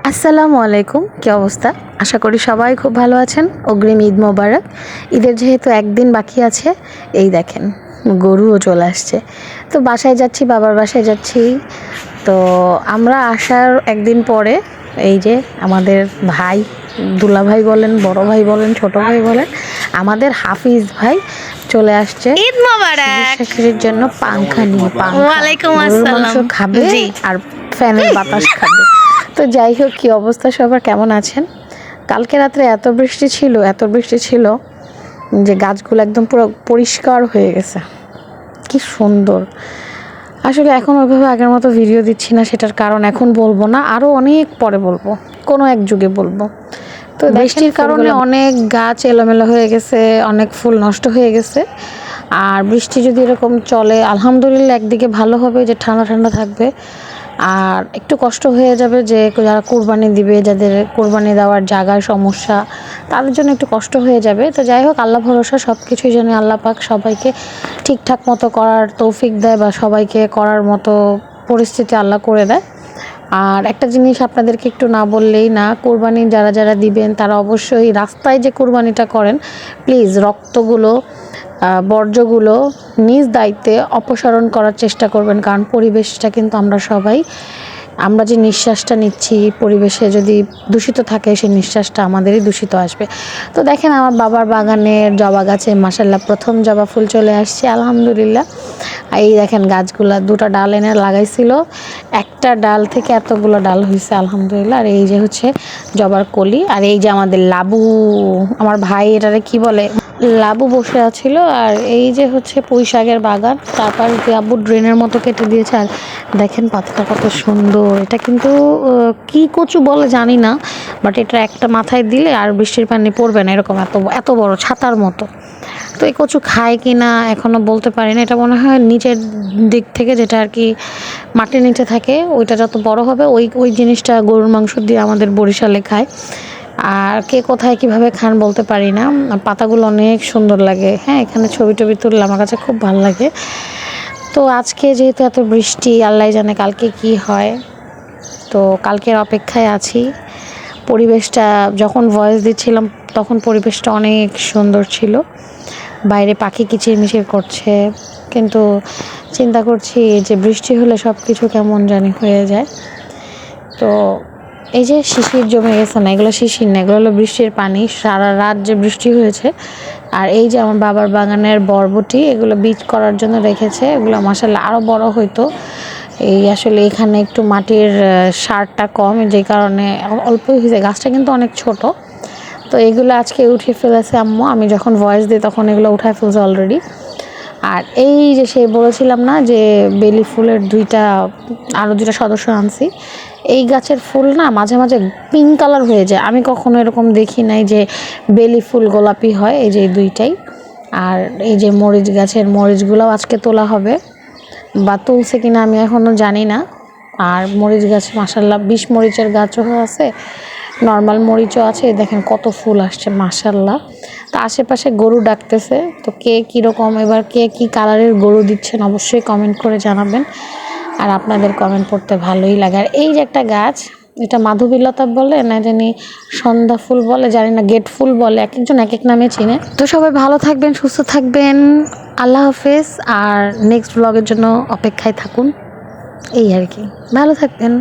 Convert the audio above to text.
আসসালামু আলাইকুম, কি অবস্থা? আশা করি সবাই খুব ভালো আছেন। অগ্রিম ঈদ মোবারক। ঈদের যেহেতু একদিন বাকি আছে, এই দেখেন গরুও চলে আসছে। তো বাসায় যাচ্ছি, বাবার বাসায় যাচ্ছি। তো আমরা আসার একদিন পরে এই যে আমাদের ভাই, দুলা ভাই বলেন, বড় ভাই বলেন, ছোট ভাই বলেন, আমাদের হাফিজ ভাই চলে আসছে ঈদ মোবারক। শাশুড়ির জন্য পাংখা নিয়ে। ওয়ালাইকুম গরুর মাংস আসসালাম। খাবে জি। আর ফ্যানের বাতাস খাবে। তো যাই হোক, কী অবস্থা সবার, কেমন আছেন? কালকে রাত্রে এত বৃষ্টি ছিল যে গাছগুলো একদম পুরো পরিষ্কার হয়ে গেছে। কি সুন্দর। আসলে এখন ওইভাবে আগের মতো ভিডিও দিচ্ছি না, সেটার কারণ এখন বলবো না, আরও অনেক পরে বলবো, কোনো এক যুগে বলবো। তো বৃষ্টির কারণে অনেক গাছ এলোমেলো হয়ে গেছে, অনেক ফুল নষ্ট হয়ে গেছে। আর বৃষ্টি যদি এরকম চলে, আলহামদুলিল্লাহ একদিকে ভালো হবে যে ঠান্ডা ঠান্ডা থাকবে, আর একটু কষ্ট হয়ে যাবে যে যারা কোরবানি দিবে, যাদের কোরবানি দেওয়ার জায়গার সমস্যা, তাদের জন্য একটু কষ্ট হয়ে যাবে। তো যাই হোক, আল্লাহ ভরসা, সব কিছুই যেন আল্লাহ পাক সবাইকে ঠিকঠাক মতো করার তৌফিক দেয় বা সবাইকে করার মতো পরিস্থিতি আল্লাহ করে দেয়। আর একটা জিনিস আপনাদেরকে একটু না বললেই না, কোরবানি যারা যারা দিবেন তারা অবশ্যই রাস্তায় যে কোরবানিটা করেন, প্লিজ রক্তগুলো, বর্জ্যগুলো নিজ দায়িত্বে অপসারণ করার চেষ্টা করবেন। কারণ পরিবেশটা কিন্তু আমরা যে নিঃশ্বাসটা নিচ্ছি, পরিবেশে যদি দূষিত থাকে সেই নিঃশ্বাসটা আমাদেরই দূষিত আসবে। তো দেখেন আমার বাবার বাগানের জবা গাছে মাশাআল্লাহ প্রথম জবা ফুল চলে আসছে, আলহামদুলিল্লাহ। এই দেখেন গাছগুলা, দুটো ডাল এনে লাগাইছিল, একটা ডাল থেকে এতগুলো ডাল হয়েছে আলহামদুলিল্লাহ। আর এই যে হচ্ছে জবার কলি, আর এই যে আমাদের লাবু, আমার ভাই এটারে কি বলে, লাবু বসে আছিল। আর এই যে হচ্ছে পুঁই শাকের বাগান, তারপর আব্বু ড্রেনের মতো কেটে দিয়েছে। আর দেখেন পাতাটা কত সুন্দর। এটা কিন্তু কি কচু বলে জানি না, বাট এটা একটা মাথায় দিলে আর বৃষ্টির পানি পড়বে না, এরকম এত এত বড় ছাতার মতো। তো এই কচু খায় কি না এখনও বলতে পারি না। এটা মনে হয় নিচের দিক থেকে, যেটা আর কি মাটির নিচে থাকে, ওইটা যত বড় হবে ওই জিনিসটা গরুর মাংস দিয়ে আমাদের বরিশালে খায়। আর কে কোথায় কিভাবে খান বলতে পারি না। পাতাগুলো অনেক সুন্দর লাগে। হ্যাঁ, এখানে ছবি টবি তুললে আমার কাছে খুব ভালো লাগে। তো আজকে যেহেতু এত বৃষ্টি, আল্লাহ জানে কালকে কি হয়। তো কালকের অপেক্ষায় আছি। পরিবেশটা যখন ভয়েস দিচ্ছিলাম তখন পরিবেশটা অনেক সুন্দর ছিল, বাইরে পাখি কিচিরমিচির করছে, কিন্তু চিন্তা করছি যে বৃষ্টি হলে সব কিছু কেমন জানি হয়ে যায়। তো এই যে শিশির জমে গেছে না, এগুলো শিশির না, এগুলো হলো বৃষ্টির পানি, সারা রাত যে বৃষ্টি হয়েছে। আর এই যে আমার বাবার বাগানের বরবটি, এগুলো বীজ করার জন্য রেখেছে, এগুলো মাশাআল্লাহ আরও বড় হইতো। এই আসলে এখানে একটু মাটির সারটা কম, যে কারণে অল্পই হয়েছে, গাছটা কিন্তু অনেক ছোট। তো এগুলো আজকে উঠিয়ে ফেলেছে আম্মু, আমি যখন ভয়েস দিই তখন এগুলো উঠায় ফেলছে অলরেডি। আর এই যে সেই বলেছিলাম না যে বেলি ফুলের আরও দুইটা সদস্য আনছি, এই গাছের ফুল না মাঝে মাঝে পিঙ্ক কালার হয়ে যায়। আমি কখনো এরকম দেখি নাই যে বেলি ফুল গোলাপি হয়। এই যে এই দুইটাই। আর এই যে মরিচ গাছের মরিচগুলোও আজকে তোলা হবে, বা তুলছে কিনা আমি এখনও জানি না। আর মরিচ গাছে মাশাআল্লাহ 20 মরিচের গাছও আছে, নর্মাল মরিচও আছে। দেখেন কত ফুল আসছে মাশাআল্লাহ। তো আশেপাশে গরু ডাকতেছে, তো কে কীরকম, এবার কে কী কালারের গরু দিচ্ছেন অবশ্যই কমেন্ট করে জানাবেন। আর আপনাদের কমেন্ট পড়তে ভালোই লাগে। আর এই যে একটা গাছ, এটা মাধবীলতা বলে না জানি, সন্ধ্যা ফুল বলে জানি না, গেট ফুল বলে, এক একজন এক এক নামে চিনে। তো সবাই ভালো থাকবেন, সুস্থ থাকবেন, আল্লাহ হাফেজ। আর নেক্সট ব্লগের জন্য অপেক্ষায় থাকুন, এই আর কি। ভালো থাকবেন।